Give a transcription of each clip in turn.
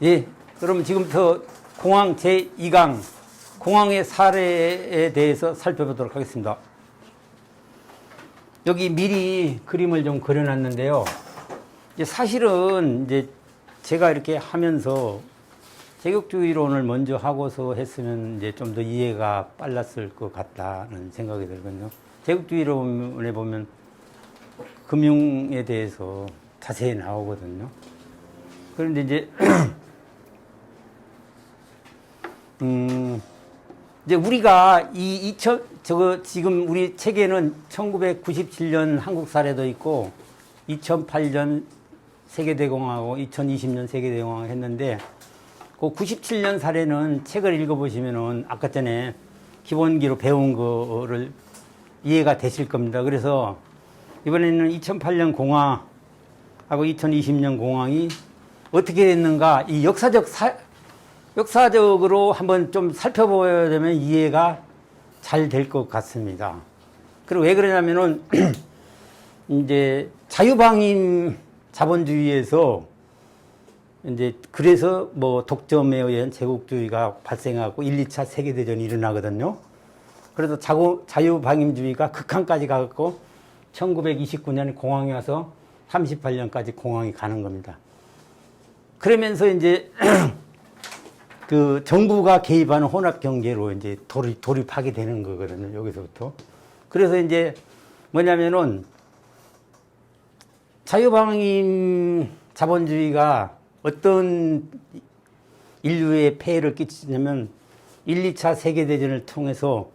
예, 그럼 지금부터 공황 제2강 공황의 사례에 대해서 살펴보도록 하겠습니다. 여기 미리 그림을 좀 그려놨는데요. 이제 사실은 이제 제가 이렇게 하면서 제격주의론을 먼저 하고서 했으면 이제 좀 더 이해가 빨랐을 것 같다는 생각이 들거든요. 제격주의론에 보면 금융에 대해서 자세히 나오거든요. 그런데 이제 이제 우리가 지금 우리 책에는 1997년 한국 사례도 있고 2008년 세계대공황하고 2020년 세계대공황 했는데 그 97년 사례는 책을 읽어보시면은 아까 전에 기본기로 배운 거를 이해가 되실 겁니다. 그래서 이번에는 2008년 공황하고 2020년 공황이 어떻게 됐는가 이 역사적으로 한번 좀 살펴보아야 되면 이해가 잘 될 것 같습니다. 그리고 왜 그러냐면은 이제 자유방임 자본주의에서 이제 그래서 뭐 독점에 의한 제국주의가 발생하고 1, 2차 세계대전이 일어나거든요. 그래서 자유방임주의가 극한까지 가고 1929년 공황이 와서 38년까지 공황이 가는 겁니다. 그러면서 이제 그 정부가 개입하는 혼합경제로 이제 돌입하게 되는 거거든요. 여기서부터. 그래서 이제 뭐냐면은 자유방임 자본주의가 어떤 인류에 폐해를 끼치냐면 1, 2차 세계대전을 통해서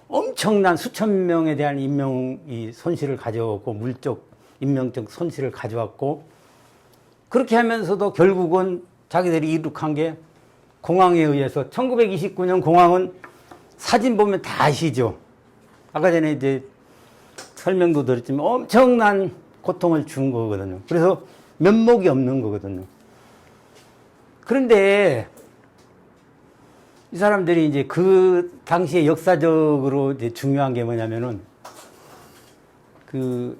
엄청난 수천 명에 대한 인명이 손실을 가져왔고 물적, 인명적 손실을 가져왔고 그렇게 하면서도 결국은 자기들이 이룩한 게 공황에 의해서 1929년 공황은 사진 보면 다 아시죠? 아까 전에 이제 설명도 드렸지만 엄청난 고통을 준 거거든요. 그래서 면목이 없는 거거든요. 그런데 이 사람들이 이제 그 당시에 역사적으로 이제 중요한 게 뭐냐면은 그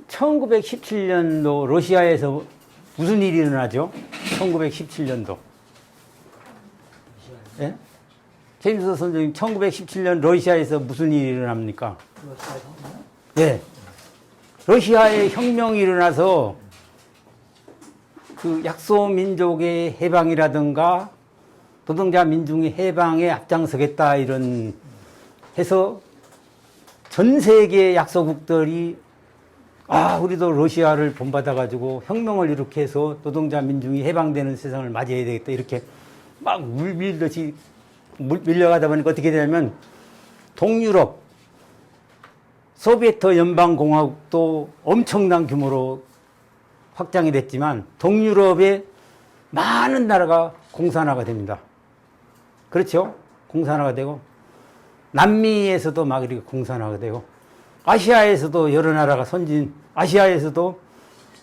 1917년도 러시아에서 무슨 일이 일어나죠? 1917년도. 예? 제임스 선생님, 1917년 러시아에서 무슨 일이 일어납니까? 예. 러시아에 혁명이 일어나서 그 약소 민족의 해방이라든가 노동자 민중의 해방에 앞장서겠다 이런 해서 전 세계 약소국들이 우리도 러시아를 본받아가지고 혁명을 이렇게 해서 노동자 민중이 해방되는 세상을 맞이해야 되겠다 이렇게 막 물밀듯이 밀려가다 보니까 어떻게 되냐면 동유럽 소비에트 연방공화국도 엄청난 규모로 확장이 됐지만 동유럽의 많은 나라가 공산화가 됩니다. 그렇죠? 공산화가 되고 남미에서도 막 이렇게 공산화가 되고 아시아에서도 여러 나라가 아시아에서도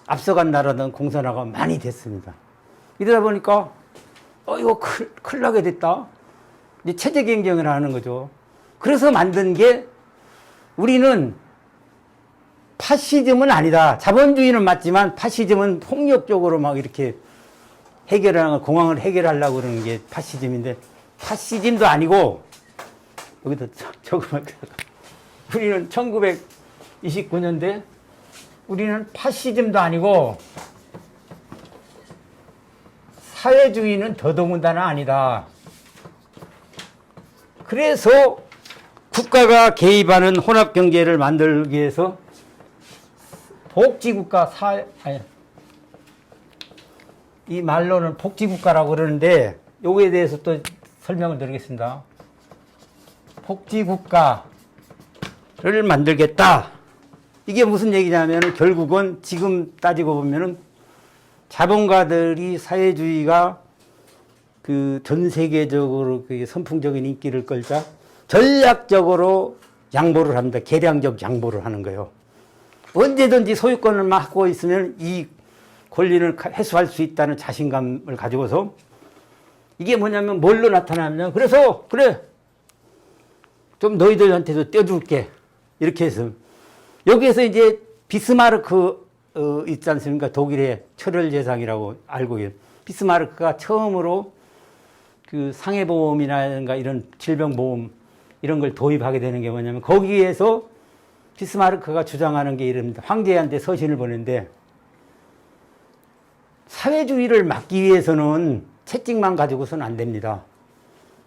앞서간 나라들은 공산화가 많이 됐습니다. 이러다 보니까 이거 큰일 나게 됐다. 이제 체제 경쟁을 하는 거죠. 그래서 만든 게 우리는 파시즘은 아니다. 자본주의는 맞지만 파시즘은 폭력적으로 막 이렇게 공황을 해결하려고 그러는 게 파시즘인데 파시즘도 아니고 여기다 적으면 우리는 1929년대 우리는 파시즘도 아니고 사회주의는 더더군다나 아니다. 그래서 국가가 개입하는 혼합경제를 만들기 위해서 복지국가 이 말로는 복지국가라고 그러는데 요거에 대해서 또 설명을 드리겠습니다. 복지국가를 만들겠다. 이게 무슨 얘기냐면 결국은 지금 따지고 보면은 자본가들이 사회주의가 그 전 세계적으로 그 선풍적인 인기를 끌자 전략적으로 양보를 합니다. 계량적 양보를 하는 거예요. 언제든지 소유권을 갖고 있으면 이 권리를 회수할 수 있다는 자신감을 가지고서 이게 뭐냐면 뭘로 나타나면 그래서 그래 좀 너희들한테도 떼줄게 이렇게 해서 여기에서 이제 비스마르크 있지 않습니까? 독일의 철혈 재상이라고 알고 비스마르크가 처음으로 그 상해보험이라든가 이런 질병보험 이런 걸 도입하게 되는 게 뭐냐면 거기에서 비스마르크가 주장하는 게 이럽니다. 황제한테 서신을 보낸데 사회주의를 막기 위해서는 채찍만 가지고서는 안 됩니다.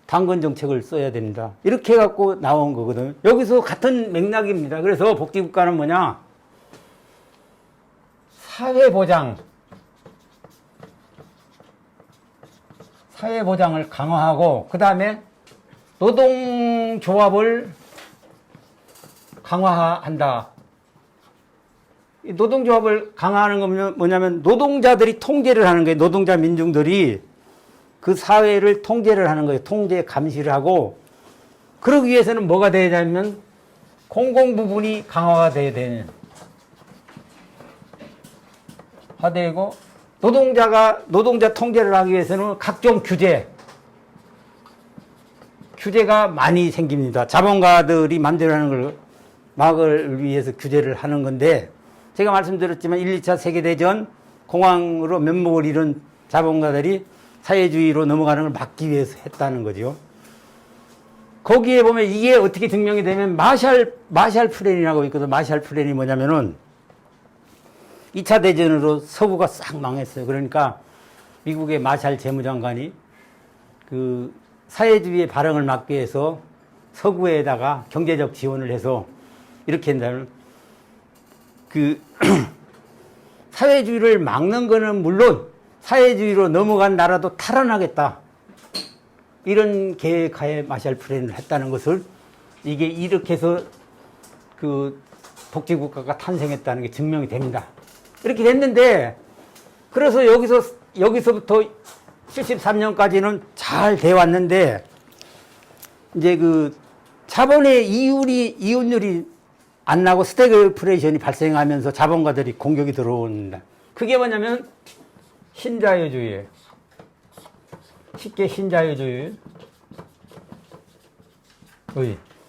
당근 정책을 써야 됩니다. 이렇게 해갖고 나온 거거든요. 여기서 같은 맥락입니다. 그래서 복지국가는 뭐냐? 사회보장을 강화하고 그 다음에 노동조합을 강화한다. 이 노동조합을 강화하는 건 뭐냐면 노동자들이 통제를 하는 거예요. 노동자 민중들이 그 사회를 통제를 하는 거예요. 통제 감시를 하고 그러기 위해서는 뭐가 돼야 되냐면 공공부분이 강화가 돼야 되는 되고 노동자 통제를 하기 위해서는 각종 규제가 많이 생깁니다. 자본가들이 마음대로 하는 걸 막을 위해서 규제를 하는 건데 제가 말씀드렸지만 1, 2차 세계대전 공황으로 면목을 잃은 자본가들이 사회주의로 넘어가는 걸 막기 위해서 했다는 거죠. 거기에 보면 이게 어떻게 증명이 되면 마샬 플랜이라고 있거든. 마샬 플랜이 뭐냐면은 2차 대전으로 서구가 싹 망했어요. 그러니까 미국의 마샬 재무장관이 그 사회주의의 발흥을 막기 위해서 서구에다가 경제적 지원을 해서 이렇게 한다면 그 사회주의를 막는 거는 물론 사회주의로 넘어간 나라도 탈환하겠다. 이런 계획하에 마샬 플랜을 했다는 것을 이게 이렇게 해서 그 복지국가가 탄생했다는 게 증명이 됩니다. 이렇게 됐는데 그래서 여기서부터 73년까지는 잘 돼 왔는데 이제 그 자본의 이윤율이 안 나고 스태그플레이션이 발생하면서 자본가들이 공격이 들어온다. 그게 뭐냐면 신자유주의예요. 쉽게 신자유주의.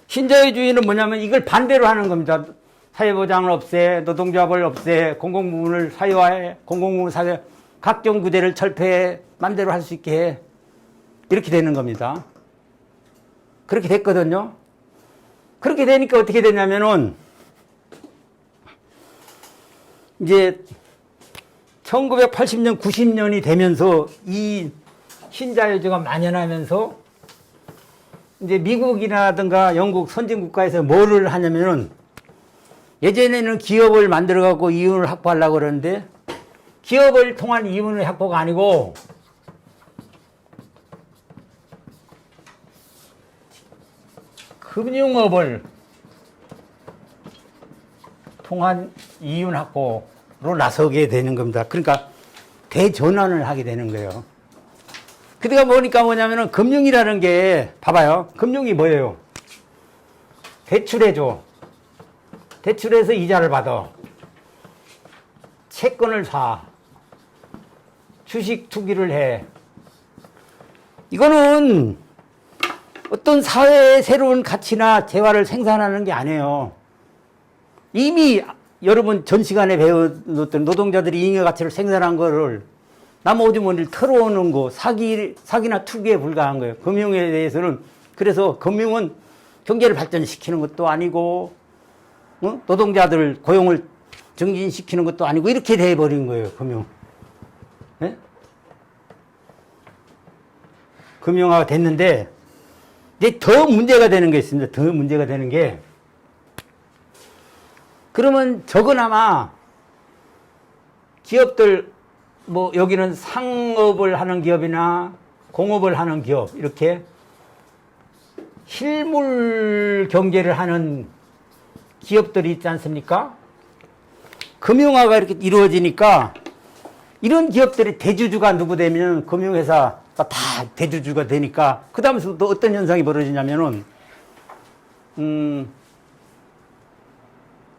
신자유주의는 뭐냐면 이걸 반대로 하는 겁니다. 사회보장을 없애, 노동조합을 없애, 공공부문을 사유화해, 공공부문 사회, 각종 구제를 철폐해, 맘대로 할 수 있게 해. 이렇게 되는 겁니다. 그렇게 됐거든요. 그렇게 되니까 어떻게 되냐면은, 이제 1980년, 90년이 되면서 이 신자유주의가 만연하면서 이제 미국이라든가 영국 선진국가에서 뭐를 하냐면은 예전에는 기업을 만들어갖고 이윤을 확보하려고 그러는데 기업을 통한 이윤의 확보가 아니고 금융업을 통한 이윤 확보로 나서게 되는 겁니다. 그러니까 대전환을 하게 되는 거예요. 그러다 보니까 뭐냐면은 금융이라는 게 봐봐요. 금융이 뭐예요? 대출해줘. 대출해서 이자를 받아. 채권을 사. 주식 투기를 해. 이거는 어떤 사회의 새로운 가치나 재화를 생산하는 게 아니에요. 이미 여러분 전 시간에 배웠던 노동자들이 잉여 가치를 생산한 거를 남 오주머니를 털어오는 거, 사기나 투기에 불과한 거예요. 금융에 대해서는. 그래서 금융은 경제를 발전시키는 것도 아니고, 노동자들 고용을 증진시키는 것도 아니고, 이렇게 돼버린 거예요, 금융. 네? 금융화가 됐는데, 이제 더 문제가 되는 게 있습니다. 더 문제가 되는 게, 그러면 적어나마 기업들, 뭐 여기는 상업을 하는 기업이나 공업을 하는 기업, 이렇게 실물 경제를 하는 기업들이 있지 않습니까? 금융화가 이렇게 이루어지니까 이런 기업들이 대주주가 누구 되면 금융회사가 다 대주주가 되니까 그 다음에 또 어떤 현상이 벌어지냐면은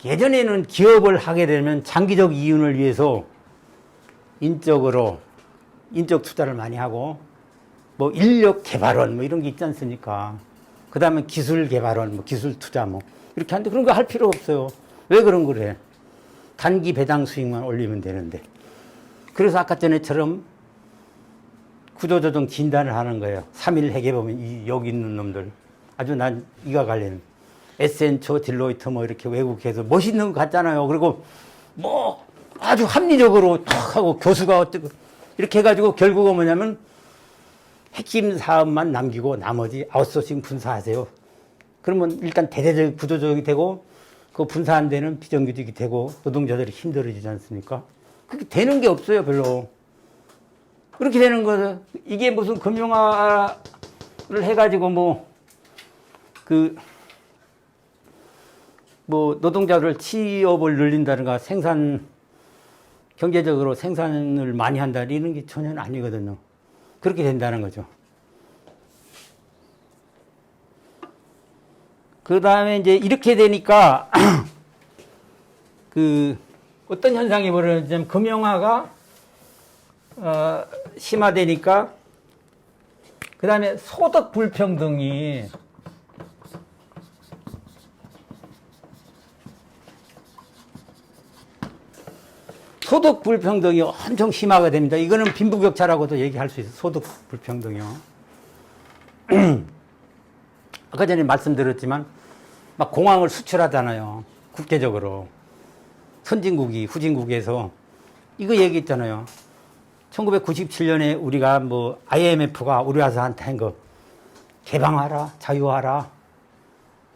예전에는 기업을 하게 되면 장기적 이윤을 위해서 인적 투자를 많이 하고, 뭐 인력 개발원 뭐 이런 게 있지 않습니까? 그 다음에 기술 개발원, 뭐 기술 투자 뭐 이렇게 하는데 그런 거 할 필요 없어요. 왜 그런 걸 해? 단기 배당 수익만 올리면 되는데. 그래서 아까 전에처럼 구조조정 진단을 하는 거예요. 3일 해계보면 여기 있는 놈들. 아주 난 이가 갈리는. 에센처, 딜로이트 뭐 이렇게 외국에서 멋있는 거 같잖아요. 그리고 뭐 아주 합리적으로 탁 하고 교수가 어떻게 이렇게 해가지고 결국은 뭐냐면 핵심 사업만 남기고 나머지 아웃소싱 분사하세요. 그러면 일단 대대적 구조조정이 되고 그 분사 안 되는 비정규직이 되고 노동자들이 힘들어지지 않습니까? 그렇게 되는 게 없어요, 별로. 그렇게 되는 거죠. 이게 무슨 금융화를 해가지고 노동자들 취업을 늘린다든가 경제적으로 생산을 많이 한다 이런 게 전혀 아니거든요. 그렇게 된다는 거죠. 그 다음에 이제 이렇게 되니까, 어떤 현상이 벌어지냐면 금융화가, 심화되니까, 그 다음에 소득 불평등이 엄청 심화가 됩니다. 이거는 빈부격차라고도 얘기할 수 있어요. 소득 불평등이요. 아까 전에 말씀드렸지만, 막 공항을 수출하잖아요. 국제적으로. 선진국이, 후진국에서. 이거 얘기했잖아요. 1997년에 우리가 IMF가 우리 와서 한 거, 개방하라, 자유하라.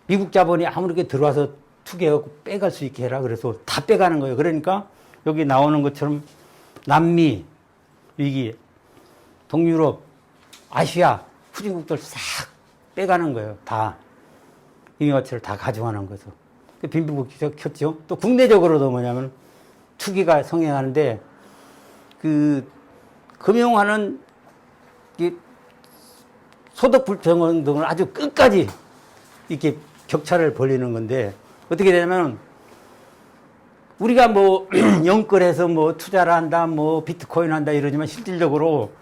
미국 자본이 아무렇게 들어와서 투기하고 빼갈 수 있게 해라. 그래서 다 빼가는 거예요. 그러니까 여기 나오는 것처럼 남미, 위기, 동유럽, 아시아, 후진국들 싹 빼가는 거예요. 다. 임의화폐를 다 가져가는 거죠. 빈부격차가 켰죠. 또 국내적으로도 뭐냐면 투기가 성행하는데 금융화는 소득 불평등을 아주 끝까지 이렇게 격차를 벌리는 건데 어떻게 되냐면 우리가 영끌해서 투자를 한다, 비트코인 한다 이러지만 실질적으로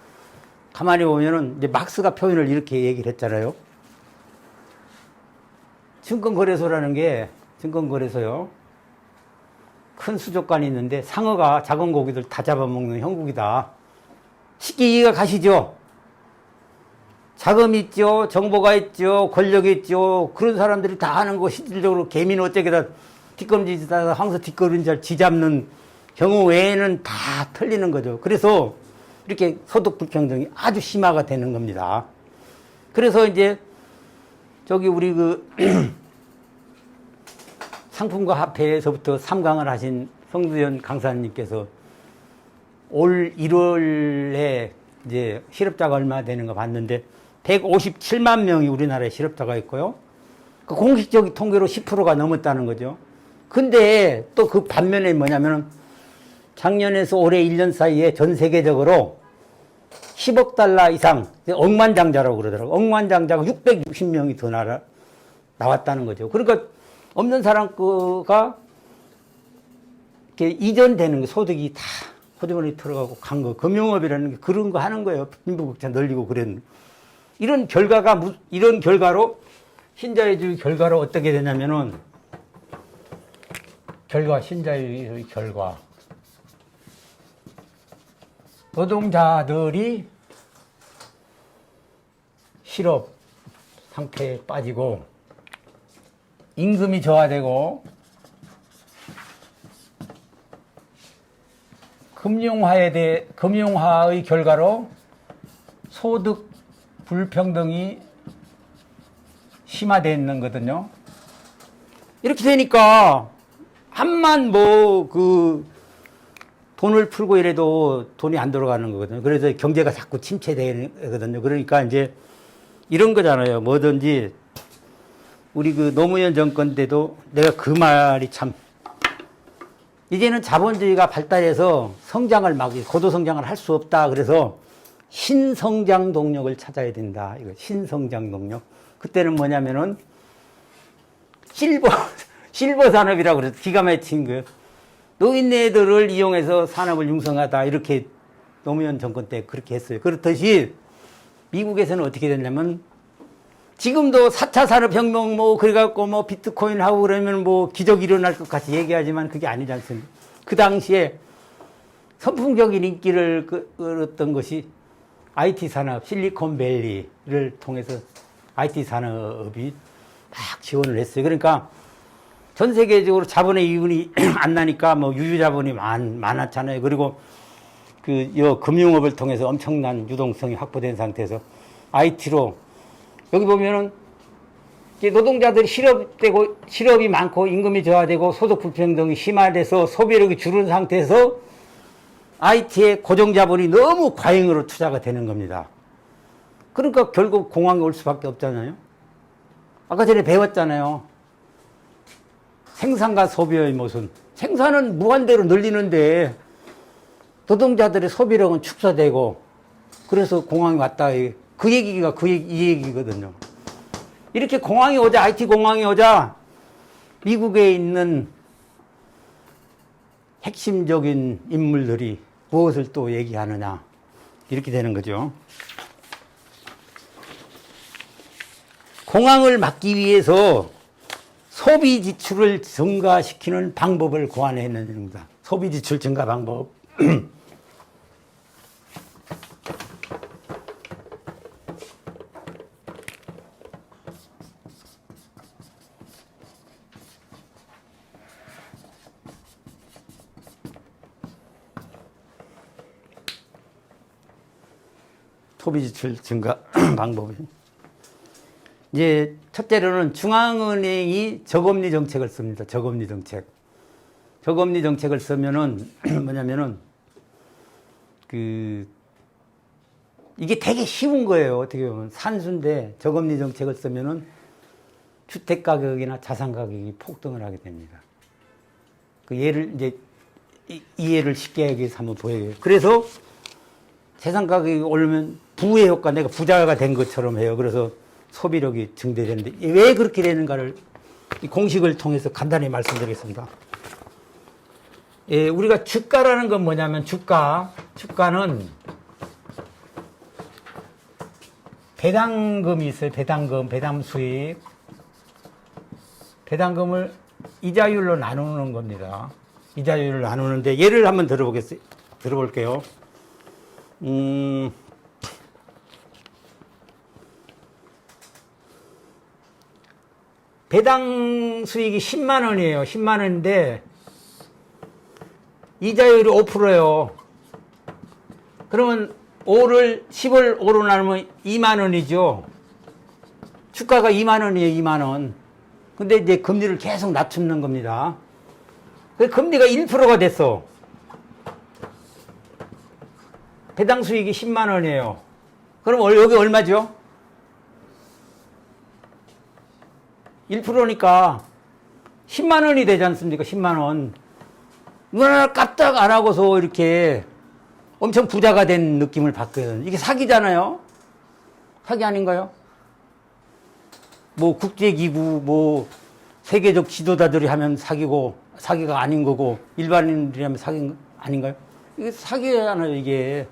가만히 보면은 이제 막스가 표현을 이렇게 얘기를 했잖아요. 증권거래소라는 게 증권거래소요. 큰 수족관이 있는데 상어가 작은 고기들 다 잡아먹는 형국이다. 쉽게 이해가 가시죠? 자금이 있죠, 정보가 있죠, 권력이 있죠. 그런 사람들이 다 하는 거 실질적으로 개미는 어쩌게다 뒷걸음질하다 황소 뒷걸음질 쥐잡는 경우 외에는 다 틀리는 거죠. 그래서 이렇게 소득 불평등이 아주 심화가 되는 겁니다. 그래서 이제 우리 상품과 화폐에서부터 3강을 하신 성두현 강사님께서 올 1월에 이제 실업자가 얼마 되는 거 봤는데 157만 명이 우리나라에 실업자가 있고요. 그 공식적인 통계로 10%가 넘었다는 거죠. 근데 또 그 반면에 뭐냐면은 작년에서 올해 1년 사이에 전 세계적으로 10억 달러 이상, 억만장자라고 그러더라고요. 억만장자가 660명이 더 나왔다는 거죠. 그러니까 없는 사람 거가 이렇게 이전되는 거, 소득이 다 호주머니 들어가고 간 거, 금융업이라는 게 그런 거 하는 거예요. 빈부격차 늘리고 그런. 이런 결과로, 신자유주의 결과로 어떻게 되냐면은, 신자유주의 결과. 노동자들이 실업 상태에 빠지고, 임금이 저하되고, 금융화의 결과로 소득 불평등이 심화되는 거거든요. 이렇게 되니까, 돈을 풀고 이래도 돈이 안 들어가는 거거든요. 그래서 경제가 자꾸 침체되거든요. 그러니까 이제 이런 거잖아요. 뭐든지, 우리 노무현 정권 때도 내가 그 말이 참, 이제는 자본주의가 발달해서 고도 성장을 할 수 없다. 그래서 신성장 동력을 찾아야 된다. 이거 신성장 동력. 그때는 뭐냐면은 실버 산업이라고 그래서 기가 막힌 거예요. 노인네들을 이용해서 산업을 융성하다. 이렇게 노무현 정권 때 그렇게 했어요. 그렇듯이 미국에서는 어떻게 됐냐면 지금도 4차 산업혁명 그래갖고 비트코인 하고 그러면 기적이 일어날 것 같이 얘기하지만 그게 아니지 않습니까? 그 당시에 선풍적인 인기를 끌었던 것이 IT 산업, 실리콘밸리를 통해서 IT 산업이 막 지원을 했어요. 그러니까 전 세계적으로 자본의 이윤이 안 나니까 뭐 유유자본이 많았잖아요. 그리고 요 금융업을 통해서 엄청난 유동성이 확보된 상태에서 IT로 여기 보면은 노동자들이 실업이 많고 임금이 저하되고 소득 불평등이 심화돼서 소비력이 줄은 상태에서 IT에 고정자본이 너무 과잉으로 투자가 되는 겁니다. 그러니까 결국 공황이 올 수밖에 없잖아요. 아까 전에 배웠잖아요. 생산과 소비의 모순. 생산은 무한대로 늘리는데 노동자들의 소비력은 축소되고 그래서 공황이 왔다. 그 얘기가 이 얘기거든요. 이렇게 공황이 오자, IT 공황이 오자 미국에 있는 핵심적인 인물들이 무엇을 또 얘기하느냐. 이렇게 되는 거죠. 공황을 막기 위해서 소비 지출을 증가시키는 방법을 고안해내는 겁니다. 소비 지출 증가 방법. 소비 지출 증가 방법이. 이제 첫째로는 중앙은행이 저금리 정책을 씁니다. 저금리 정책. 저금리 정책을 쓰면은 뭐냐면은 이게 되게 쉬운 거예요. 어떻게 보면 산수인데 저금리 정책을 쓰면은 주택 가격이나 자산 가격이 폭등을 하게 됩니다. 그 예를 이제 이해를 쉽게 하기 위해서 한번 보여요. 그래서 재산 가격이 오르면 부의 효과, 내가 부자가 된 것처럼 해요. 그래서 소비력이 증대되는데 왜 그렇게 되는가를 이 공식을 통해서 간단히 말씀드리겠습니다. 예, 우리가 주가라는 건 뭐냐면 주가는 배당금이 있어요. 배당 수익. 배당금을 이자율로 나누는 겁니다. 이자율을 나누는데 예를 한번 들어볼게요. 배당 수익이 10만 원이에요. 10만 원인데 이자율이 5%예요. 그러면 10을 5로 나누면 2만 원이죠. 주가가 2만 원이에요. 2만 원. 근데 이제 금리를 계속 낮추는 겁니다. 그 금리가 1%가 됐어. 배당 수익이 10만 원이에요. 그럼 여기 얼마죠? 1%니까 10만 원이 되지 않습니까? 10만 원. 누나 까딱 안 하고서 이렇게 엄청 부자가 된 느낌을 받거든. 이게 사기잖아요? 사기 아닌가요? 뭐 국제기구, 뭐 세계적 지도자들이 하면 사기가 아닌 거고 일반인들이 하면 사기 아닌가요? 이게 사기잖아요, 이게.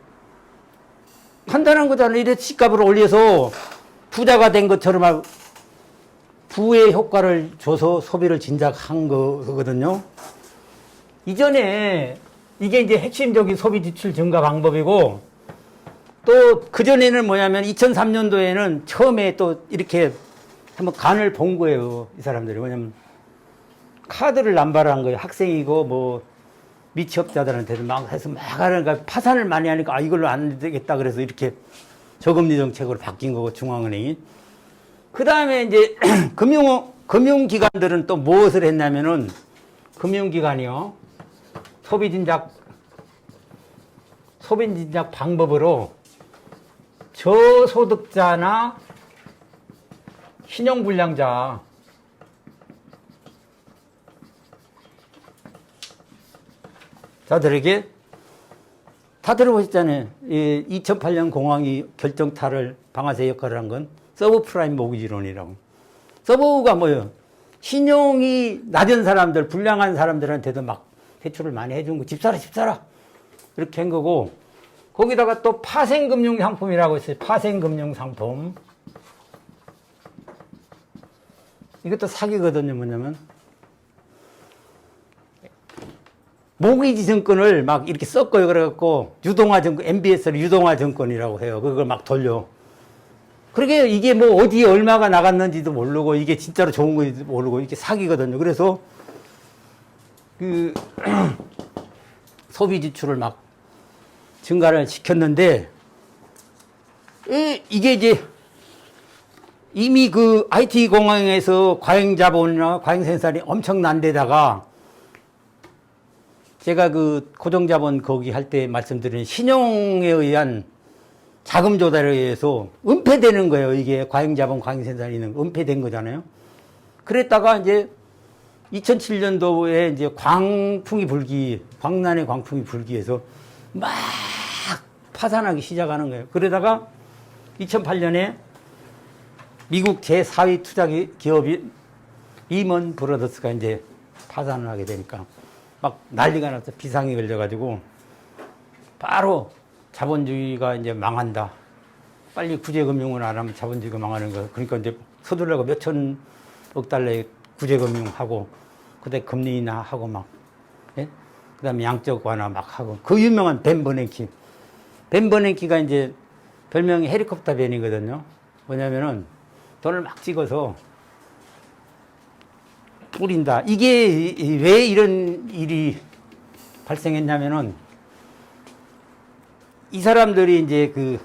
간단한 거잖아요. 이래 집값을 올려서 부자가 된 것처럼 부의 효과를 줘서 소비를 진작한 거거든요. 이전에 이게 이제 핵심적인 소비 지출 증가 방법이고 또 그전에는 뭐냐면 2003년도에는 처음에 또 이렇게 한번 간을 본 거예요. 이 사람들이. 뭐냐면 카드를 남발한 거예요. 학생이고 뭐 미취업자들한테도 막 해서 막 하니까 파산을 많이 하니까 이걸로 안 되겠다 그래서 이렇게 저금리 정책으로 바뀐 거고 중앙은행이. 그 다음에 이제 금융기관들은 또 무엇을 했냐면은 금융기관이요. 소비 진작 방법으로 저소득자나 신용불량자 자들에게 다 들어보셨잖아요. 2008년 공황이 결정타를 방아쇠 역할을 한 건 서브프라임 모기지론이라고. 서브가 뭐예요? 신용이 낮은 사람들, 불량한 사람들한테도 막 대출을 많이 해준 거. 집 사라. 이렇게 한 거고, 거기다가 또 파생금융상품이라고 있어요. 파생금융상품. 이것도 사기거든요. 뭐냐면 모기지 정권을 막 이렇게 섞어요. 그래갖고 유동화 정권, MBS를 유동화 정권이라고 해요. 그걸 막 돌려. 그러게 이게 뭐 어디에 얼마가 나갔는지도 모르고 이게 진짜로 좋은 건지도 모르고 이게 사기거든요. 그래서 그 소비 지출을 막 증가를 시켰는데 이게 이제 이미 그 IT 공항에서 과잉 자본이나 과잉 생산이 엄청난 데다가 제가 그 고정 자본 거기 할 때 말씀드린 신용에 의한 자금 조달에 의해서 은폐되는 거예요. 이게 과잉 자본, 과잉 생산이 있는 은폐된 거잖아요. 그랬다가 이제 2007년도에 이제 광란의 광풍이 불기해서 막 파산하기 시작하는 거예요. 그러다가 2008년에 미국 제4위 투자 기업인 리먼 브러더스가 이제 파산을 하게 되니까 막 난리가 나서 비상이 걸려가지고 바로 자본주의가 이제 망한다. 빨리 구제금융을 안 하면 자본주의가 망하는 거. 그러니까 이제 서둘러가 몇천억 달러의 구제금융하고 그다음에 금리 인하하고 막, 예? 그다음에 양적 완화 막 하고 그 유명한 벤 버냉키. 벤 버냉키가 이제 별명이 헬리콥터 벤이거든요. 뭐냐면은 돈을 막 찍어서 뿌린다. 이게 왜 이런 일이 발생했냐면은 이 사람들이 이제 그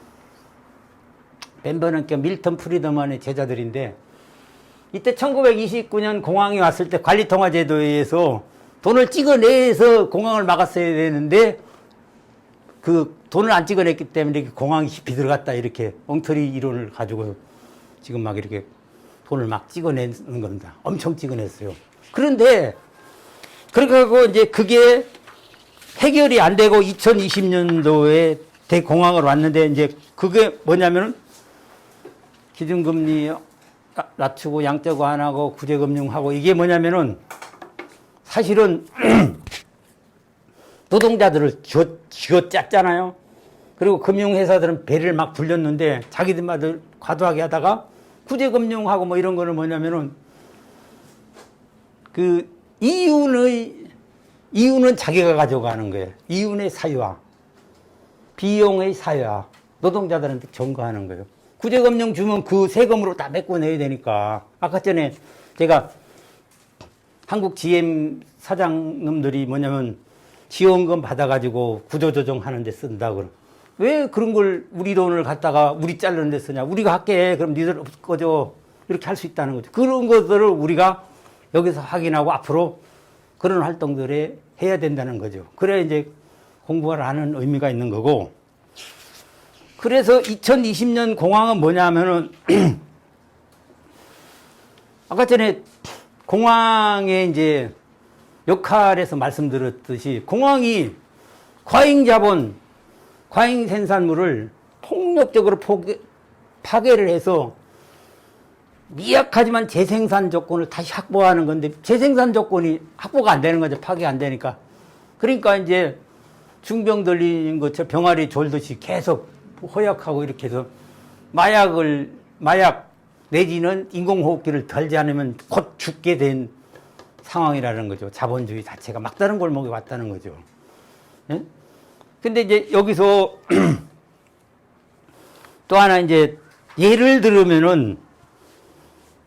벤 버냉키 밀턴 프리드먼의 제자들인데 이때 1929년 공항에 왔을 때 관리통화제도에 의해서 돈을 찍어내서 공항을 막았어야 되는데 그 돈을 안 찍어냈기 때문에 공항이 깊이 들어갔다 이렇게 엉터리 이론을 가지고 지금 막 이렇게 돈을 막 찍어내는 겁니다. 엄청 찍어냈어요. 그런데 그렇게 하고 이제 그게 해결이 안 되고 2020년도에 대공항을 왔는데 이제 그게 뭐냐면은 기준금리 낮추고 양적 완화하고 구제금융하고 이게 뭐냐면은 사실은 노동자들을 쥐어짰잖아요. 그리고 금융회사들은 배를 막 불렸는데 자기들마다 과도하게 하다가 구제금융하고 뭐 이런 거는 뭐냐면은 그 이윤은 자기가 가져가는 거예요. 이윤의 사유화, 비용의 사유화, 노동자들한테 전가하는 거예요. 구제금융 주면 그 세금으로 다 메꿔내야 되니까. 아까 전에 제가 한국 GM 사장님들이 뭐냐면 지원금 받아가지고 구조조정하는 데 쓴다고. 왜 그런 걸 우리 돈을 갖다가 우리 자르는 데 쓰냐. 우리가 할게. 그럼 니들 꺼져. 이렇게 할 수 있다는 거죠. 그런 것들을 우리가 여기서 확인하고 앞으로 그런 활동들을 해야 된다는 거죠. 그래야 이제 공부를 하는 의미가 있는 거고. 그래서 2020년 공항은 뭐냐 하면은 아까 전에 공항의 이제 역할에서 말씀드렸듯이 공항이 과잉 자본, 과잉 생산물을 폭력적으로 파괴를 해서 미약하지만 재생산 조건을 다시 확보하는 건데 재생산 조건이 확보가 안 되는 거죠. 파괴 안 되니까. 그러니까 이제 중병 들린 것처럼 병아리 졸듯이 계속 허약하고 이렇게 해서 마약 내지는 인공호흡기를 달지 않으면 곧 죽게 된 상황이라는 거죠. 자본주의 자체가 막다른 골목에 왔다는 거죠. 예? 근데 이제 여기서 또 하나 이제 예를 들으면은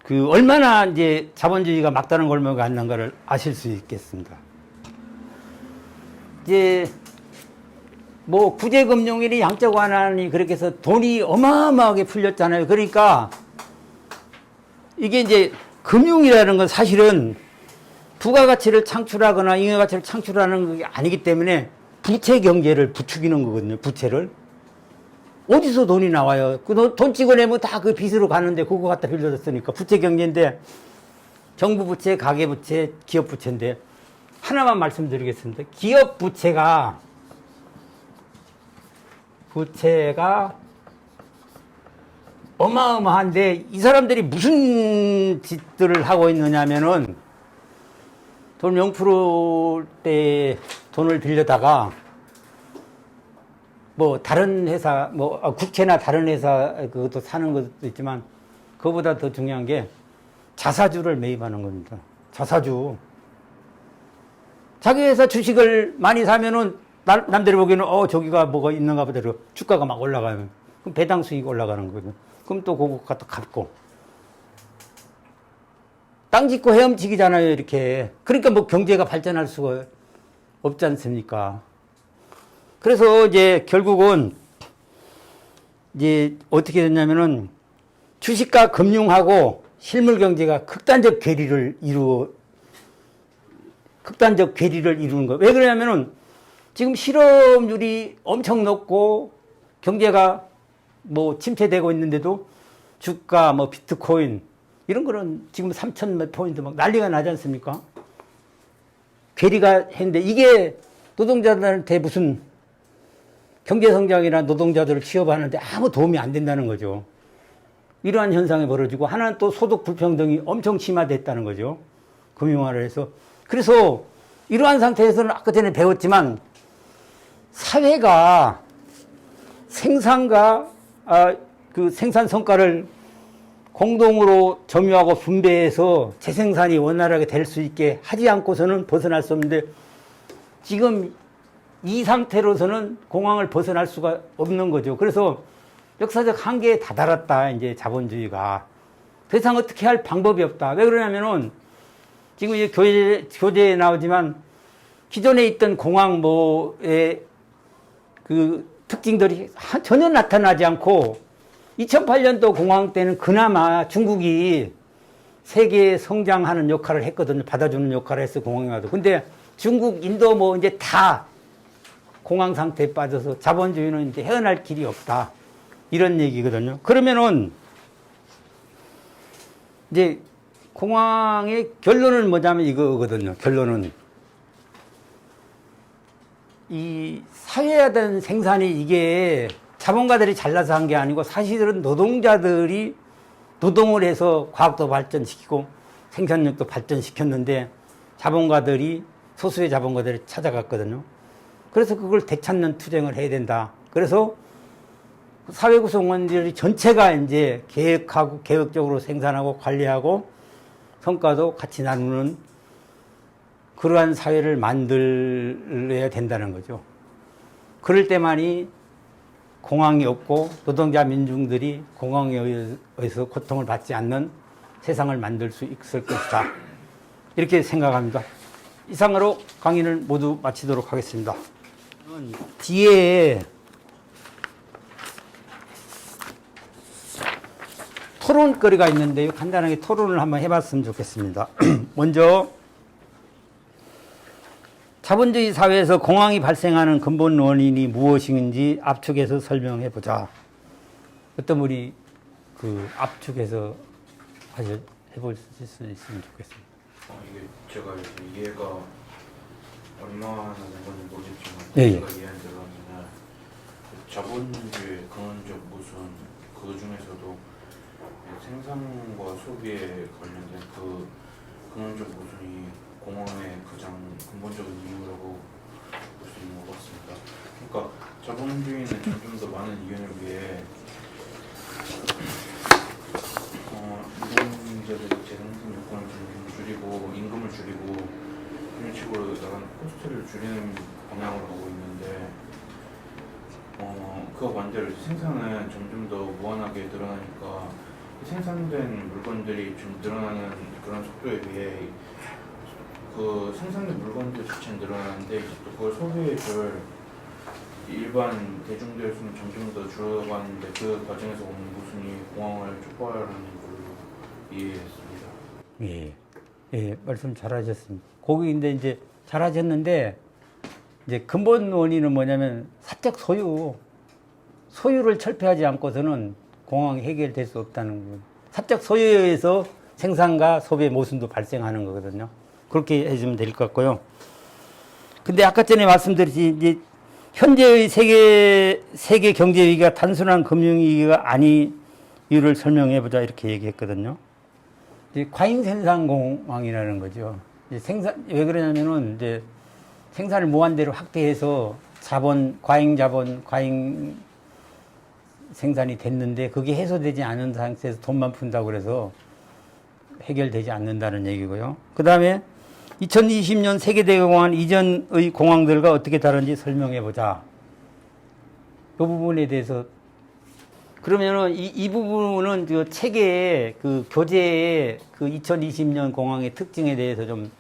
그 얼마나 이제 자본주의가 막다른 골목에 왔는가를 아실 수 있겠습니다. 이제 뭐 구제금융이니 양적 완화니 그렇게 해서 돈이 어마어마하게 풀렸잖아요. 그러니까 이게 이제 금융이라는 건 사실은 부가가치를 창출하거나 잉여가치를 창출하는 게 아니기 때문에 부채 경제를 부추기는 거거든요. 부채를. 어디서 돈이 나와요? 그 돈 찍어내면 다 그 빚으로 가는데 그거 갖다 빌려줬으니까 부채 경제인데 정부 부채, 가계 부채, 기업 부채인데 하나만 말씀드리겠습니다. 기업 부채가 어마어마한데 이 사람들이 무슨 짓들을 하고 있느냐면은 돈 0%대 돈을 빌려다가 뭐 다른 회사 국채나 다른 회사 그것도 사는 것도 있지만 그거보다 더 중요한 게 자사주를 매입하는 겁니다. 자사주 자기 회사 주식을 많이 사면은 남들이 보기에는 저기가 뭐가 있는가 보다. 주가가 막 올라가면 그럼 배당 수익 올라가는 거거든. 그럼 또 그거 갖다 갚고 땅 짓고 헤엄치기잖아요, 이렇게. 그러니까 뭐 경제가 발전할 수가 없지 않습니까? 그래서 이제 결국은 이제 어떻게 됐냐면은 주식과 금융하고 실물 경제가 극단적 괴리를 이루는 거예요. 왜 그러냐면은 지금 실업률이 엄청 높고 경제가 뭐 침체되고 있는데도 주가, 뭐 비트코인 이런 거는 지금 3천 몇 포인트 막 난리가 나지 않습니까? 괴리가 했는데 이게 노동자들한테 무슨 경제성장이나 노동자들을 취업하는데 아무 도움이 안 된다는 거죠. 이러한 현상이 벌어지고 하나는 또 소득 불평등이 엄청 심화됐다는 거죠. 금융화를 해서. 그래서 이러한 상태에서는 아까 전에 배웠지만 사회가 생산과 그 생산 성과를 공동으로 점유하고 분배해서 재생산이 원활하게 될 수 있게 하지 않고서는 벗어날 수 없는데 지금 이 상태로서는 공황을 벗어날 수가 없는 거죠. 그래서 역사적 한계에 다다랐다, 이제 자본주의가. 더 이상 어떻게 할 방법이 없다. 왜 그러냐면은 지금 이제 교재에 나오지만 기존에 있던 공황모의 그 특징들이 전혀 나타나지 않고 2008년도 공황 때는 그나마 중국이 세계에 성장하는 역할을 했거든요. 받아주는 역할을 했어, 공황이 와도. 근데 중국, 인도 뭐 이제 다 공황 상태에 빠져서 자본주의는 이제 헤어날 길이 없다. 이런 얘기거든요. 그러면은 이제 공황의 결론은 뭐냐면 이거거든요. 결론은 이 사회화된 생산이 이게 자본가들이 잘나서 한 게 아니고 사실은 노동자들이 노동을 해서 과학도 발전시키고 생산력도 발전시켰는데 자본가들이 소수의 자본가들이 찾아갔거든요. 그래서 그걸 되찾는 투쟁을 해야 된다. 그래서 사회 구성원들이 전체가 이제 계획하고 계획적으로 생산하고 관리하고 성과도 같이 나누는 그러한 사회를 만들어야 된다는 거죠. 그럴 때만이 공황이 없고 노동자 민중들이 공황에 의해서 고통을 받지 않는 세상을 만들 수 있을 것이다. 이렇게 생각합니다. 이상으로 강의를 모두 마치도록 하겠습니다. 뒤에 토론거리가 있는데요. 간단하게 토론을 한번 해봤으면 좋겠습니다. 먼저 자본주의 사회에서 공황이 발생하는 근본 원인이 무엇인지 압축해서 설명해 보자. 어떤 분이 그 압축해서 해볼 수 있으면 좋겠습니다. 이게 제가 이해가 얼마나 된 건지 모르겠지만 예, 제가 이해한 대로는 자본주의 근원적 모순 그 중에서도 생산과 소비에 관련된 그 근원적 모순이 공황의 가장 근본적인 이유라고 볼 수 있는 것 같습니다. 그러니까 자본주의는 점점 더 많은 이윤을 위해 노동자들의 재생산 요건을 좀 줄이고 임금을 줄이고 이런 식으로 나간 코스트를 줄이는 방향으로 가고 있는데 그와 반대로 생산은 점점 더 무한하게 늘어나니까 생산된 물건들이 좀 늘어나는 그런 속도에 비해 그 생산된 물건들 자체는 늘어나는데 이제 또 그걸 소비해줄 일반 대중들의 수는 점점 더 줄어가는데 그 과정에서 오는 모순이 공황을 촉발하는 걸로 이해했습니다. 예, 예, 말씀 잘하셨습니다. 거기인데 이제 잘하셨는데 이제 근본 원인은 뭐냐면 사적 소유를 철폐하지 않고서는 공황이 해결될 수 없다는 거예요. 사적 소유에 의해서 생산과 소비의 모순도 발생하는 거거든요. 그렇게 해주면 될 것 같고요. 근데 아까 전에 말씀드렸듯이 이제 현재의 세계 경제 위기가 단순한 금융 위기가 아닌 이유를 설명해 보자 이렇게 얘기했거든요. 이제 과잉 생산 공황이라는 거죠. 이제 왜 그러냐면은 이제 생산을 무한대로 확대해서 과잉 생산이 됐는데 그게 해소되지 않은 상태에서 돈만 푼다고 그래서 해결되지 않는다는 얘기고요. 그 다음에 2020년 세계대공황 이전의 공황들과 어떻게 다른지 설명해 보자. 이 부분에 대해서 그러면은 이 부분은 그 책의 그 교재의 그 2020년 공황의 특징에 대해서 좀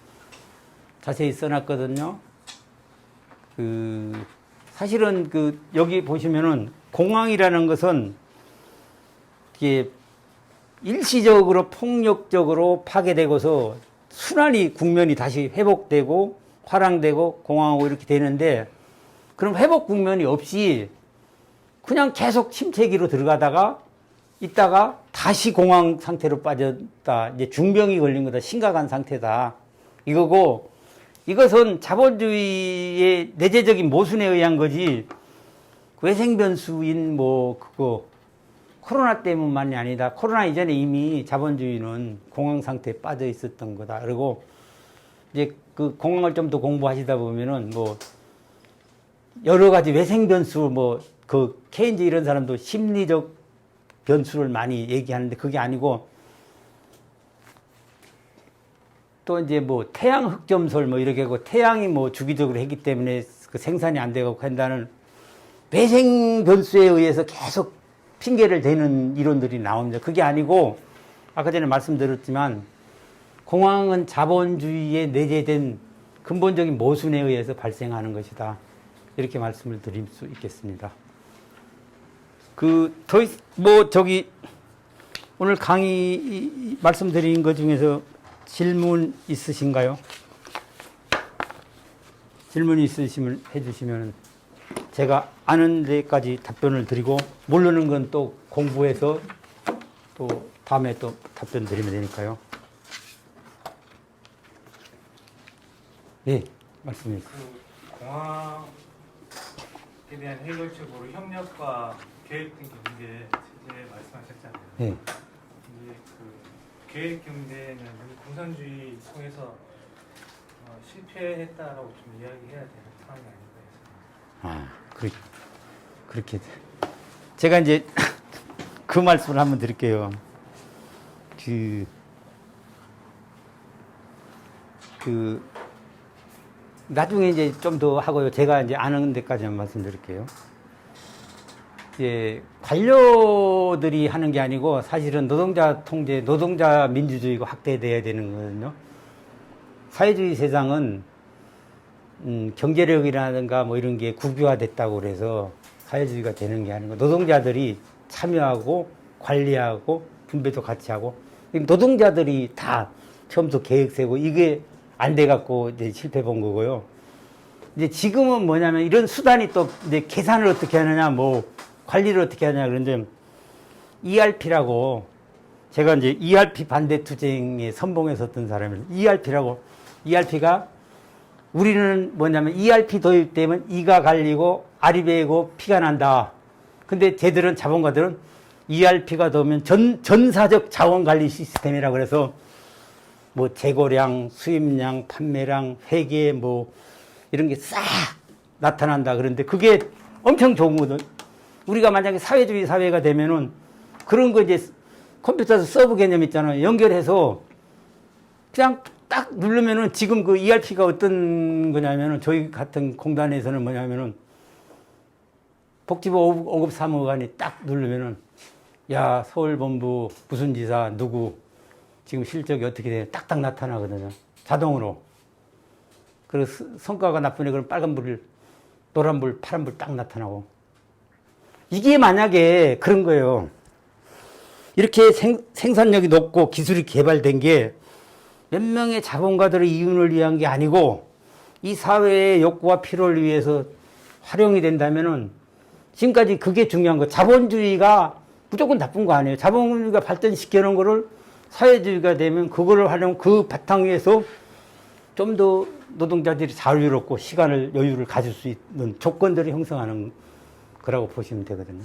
자세히 써놨거든요. 그 사실은 그 여기 보시면은 공황이라는 것은 이게 일시적으로 폭력적으로 파괴되고서 순환이 국면이 다시 회복되고 화랑되고 공황하고 이렇게 되는데, 그럼 회복 국면이 없이 그냥 계속 침체기로 들어가다가 있다가 다시 공황 상태로 빠졌다. 이제 중병이 걸린 거다. 심각한 상태다. 이거고, 이것은 자본주의의 내재적인 모순에 의한 거지, 외생 변수인 뭐 그거 코로나 때문만이 아니다. 코로나 이전에 이미 자본주의는 공황 상태에 빠져 있었던 거다. 그리고 이제 그 공황을 좀 더 공부하시다 보면은 뭐 여러 가지 외생 변수, 뭐 그 케인즈 이런 사람도 심리적 변수를 많이 얘기하는데 그게 아니고, 또 이제 뭐 태양 흑점설 뭐 이렇게 하고, 태양이 뭐 주기적으로 했기 때문에 그 생산이 안 되고 한다는 외생 변수에 의해서 계속 핑계를 대는 이론들이 나옵니다. 그게 아니고, 아까 전에 말씀드렸지만 공황은 자본주의에 내재된 근본적인 모순에 의해서 발생하는 것이다. 이렇게 말씀을 드릴 수 있겠습니다. 오늘 강의 말씀드린 것 중에서 질문 있으신가요? 질문 있으시면 해주시면 제가 아는 데까지 답변을 드리고, 모르는 건 또 공부해서 또 다음에 또 답변 드리면 되니까요. 네, 말씀해 주세요. 그 공항에 대한 해결책으로 협력과 계획 등 경제 체제 말씀하셨잖아요. 네. 이제 그 계획 경제는 공산주의 통해서 실패했다라고 좀 이야기해야 되는 상황이 아닌가 해서. 그렇게. 제가 이제 그 말씀을 한번 드릴게요. 나중에 이제 좀 더 하고요. 제가 이제 아는 데까지만 말씀드릴게요. 이제 관료들이 하는 게 아니고 사실은 노동자 통제, 노동자 민주주의가 확대돼야 되는 거거든요. 사회주의 세상은 경제력이라든가 뭐 이런 게 국유화됐다고 그래서 사회주의가 되는 게 아니고, 노동자들이 참여하고 관리하고 분배도 같이 하고, 노동자들이 다 처음부터 계획 세고 이게 안 돼갖고 이제 실패 본 거고요. 이제 지금은 뭐냐면 이런 수단이 또 이제 계산을 어떻게 하느냐, 뭐 관리를 어떻게 하냐, 그런데 ERP라고, 제가 이제 ERP 반대 투쟁에 선봉에 섰던 사람이에요. ERP가 우리는 뭐냐면 ERP 도입되면 이가 갈리고 알이 배고 피가 난다. 근데 쟤들은 자본가들은 ERP가 되면 전사적 자원 관리 시스템이라 그래서 뭐 재고량, 수입량, 판매량, 회계 뭐 이런 게 싹 나타난다. 그런데 그게 엄청 좋은 거든. 우리가 만약에 사회주의 사회가 되면은 그런 거 이제 컴퓨터에서 서브 개념 있잖아요. 연결해서 그냥 딱 누르면은, 지금 그 ERP가 어떤 거냐면은, 저희 같은 공단에서는 뭐냐면은 복지부 5급 사무관이 딱 누르면은, 야, 서울본부 무슨 지사 누구 지금 실적이 어떻게 돼? 딱딱 나타나거든요. 자동으로. 그래서 성과가 나쁘네 그럼 빨간불, 노란불, 파란불 딱 나타나고. 이게 만약에 그런 거예요. 이렇게 생산력이 높고 기술이 개발된 게 몇 명의 자본가들의 이윤을 위한 게 아니고 이 사회의 욕구와 필요를 위해서 활용이 된다면은, 지금까지 그게 중요한 거. 자본주의가 무조건 나쁜 거 아니에요. 자본주의가 발전시켜 놓은 거를 사회주의가 되면 그거를 활용, 그 바탕 위에서 좀 더 노동자들이 자유롭고 시간을, 여유를 가질 수 있는 조건들을 형성하는 거라고 보시면 되거든요.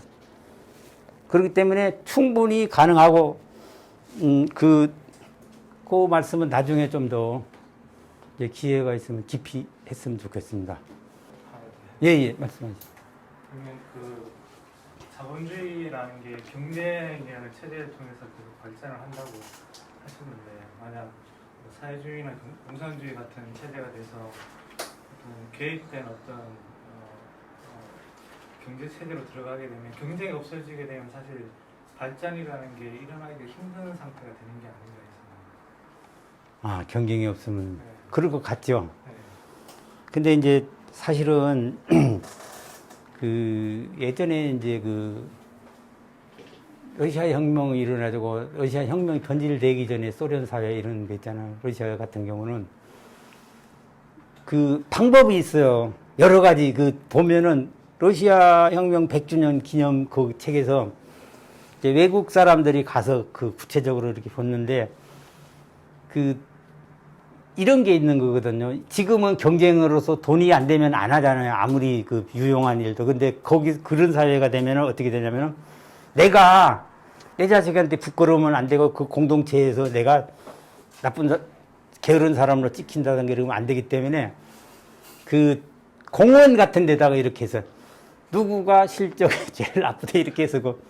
그렇기 때문에 충분히 가능하고, 그 말씀은 나중에 좀 더 기회가 있으면 깊이 했으면 좋겠습니다. 예, 말씀하시죠. 그러면 그 자본주의라는 게 경쟁이라는 체제를 통해서 계속 발전을 한다고 하시는데, 만약 사회주의나 공산주의 같은 체제가 돼서 계획된 어떤 경제 체제로 들어가게 되면 경쟁이 없어지게 되면 사실 발전이라는 게 일어나기가 힘든 상태가 되는 게 아닌가 해서. 아, 경쟁이 없으면 네. 그럴 것 같죠. 네. 근데 이제 사실은 그 예전에 이제 그 러시아 혁명이 일어나고 러시아 혁명이 변질되기 전에 소련 사회 이런 게 있잖아요. 러시아 같은 경우는 그 방법이 있어요. 여러 가지 그 보면은 러시아 혁명 100주년 기념 그 책에서 이제 외국 사람들이 가서 그 구체적으로 이렇게 봤는데 그 이런 게 있는 거거든요. 지금은 경쟁으로서 돈이 안 되면 안 하잖아요. 아무리 그 유용한 일도. 근데 거기 그런 사회가 되면은 어떻게 되냐면은 내가 내 자식한테 부끄러우면 안 되고 그 공동체에서 내가 나쁜 게으른 사람으로 찍힌다든가 이러면 안 되기 때문에 그 공원 같은 데다가 이렇게 해서 누구가 실적이 제일 나쁘다 이렇게 해서 그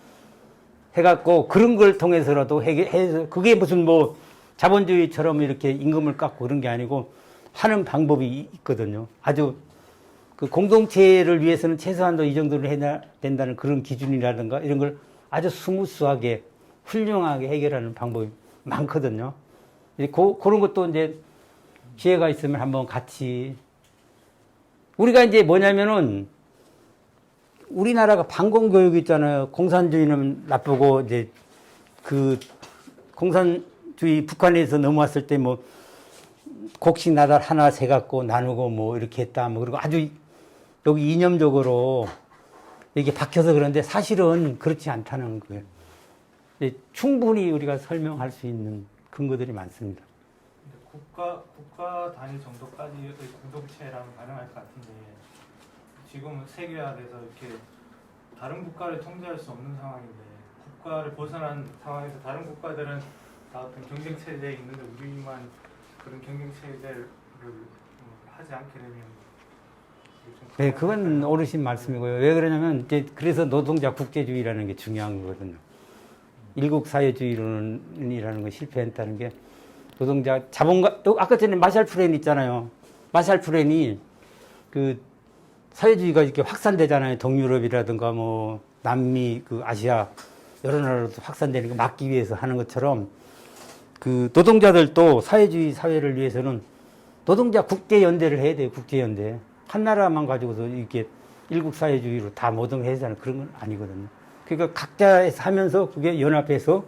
해갖고 그런 걸 통해서라도 해서 그게 무슨 뭐 자본주의처럼 이렇게 임금을 깎고 그런 게 아니고 하는 방법이 있거든요. 아주 그 공동체를 위해서는 최소한도 이 정도는 해야 된다는 그런 기준이라든가 이런 걸 아주 스무스하게 훌륭하게 해결하는 방법이 많거든요. 그런 것도 이제 기회가 있으면 한번 같이 우리가 이제 뭐냐면은 우리나라가 반공교육 있잖아요. 공산주의는 나쁘고 이제 그 공산주의 북한에서 넘어왔을 때 뭐 곡식 나달 하나 세 갖고 나누고 뭐 이렇게 했다 뭐 그리고 아주 여기 이념적으로 이게 박혀서 그런데 사실은 그렇지 않다는 거예요. 충분히 우리가 설명할 수 있는 근거들이 많습니다. 국가 단위 정도까지의 공동체라면 가능할 것 같은데 지금은 세계화돼서 이렇게 다른 국가를 통제할 수 없는 상황인데 국가를 벗어난 상황에서 다른 국가들은 다 어떤 경쟁 체제에 있는데 우리만 그런 경쟁 체제를 하지 않게 되면 네, 그건 어르신 말씀이고요. 왜 그러냐면 이제 그래서 노동자 국제주의라는 게 중요한 거거든요. 일국 사회주의론이라는 거 실패했다는 게 노동자 자본가 아까 전에 마샬 플랜 있잖아요. 마샬 플랜이 그 사회주의가 이렇게 확산되잖아요. 동유럽이라든가 뭐 남미 그 아시아 여러 나라로도 확산되는 거 막기 위해서 하는 것처럼 그 노동자들도 사회주의 사회를 위해서는 노동자 국제연대를 해야 돼요. 국제연대. 한 나라만 가지고서 이렇게 일국 사회주의로 다 모든 회사는 그런 건 아니거든요. 그러니까 각자 하면서 그게 연합해서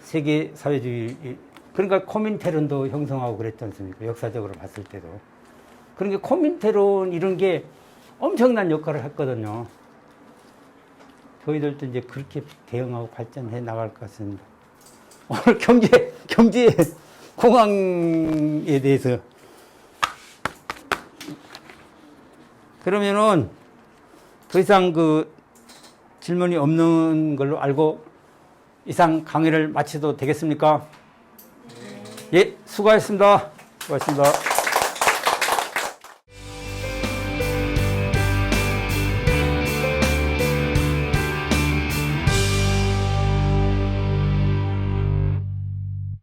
세계 사회주의 그러니까 코민테론도 형성하고 그랬지 않습니까? 역사적으로 봤을 때도. 그러니까 코민테론 이런 게 엄청난 역할을 했거든요. 저희들도 이제 그렇게 대응하고 발전해 나갈 것 같습니다. 오늘 경제 공황에 대해서 그러면은 더 이상 그 질문이 없는 걸로 알고 이상 강의를 마치도 되겠습니까? 예, 수고하셨습니다. 수고하셨습니다.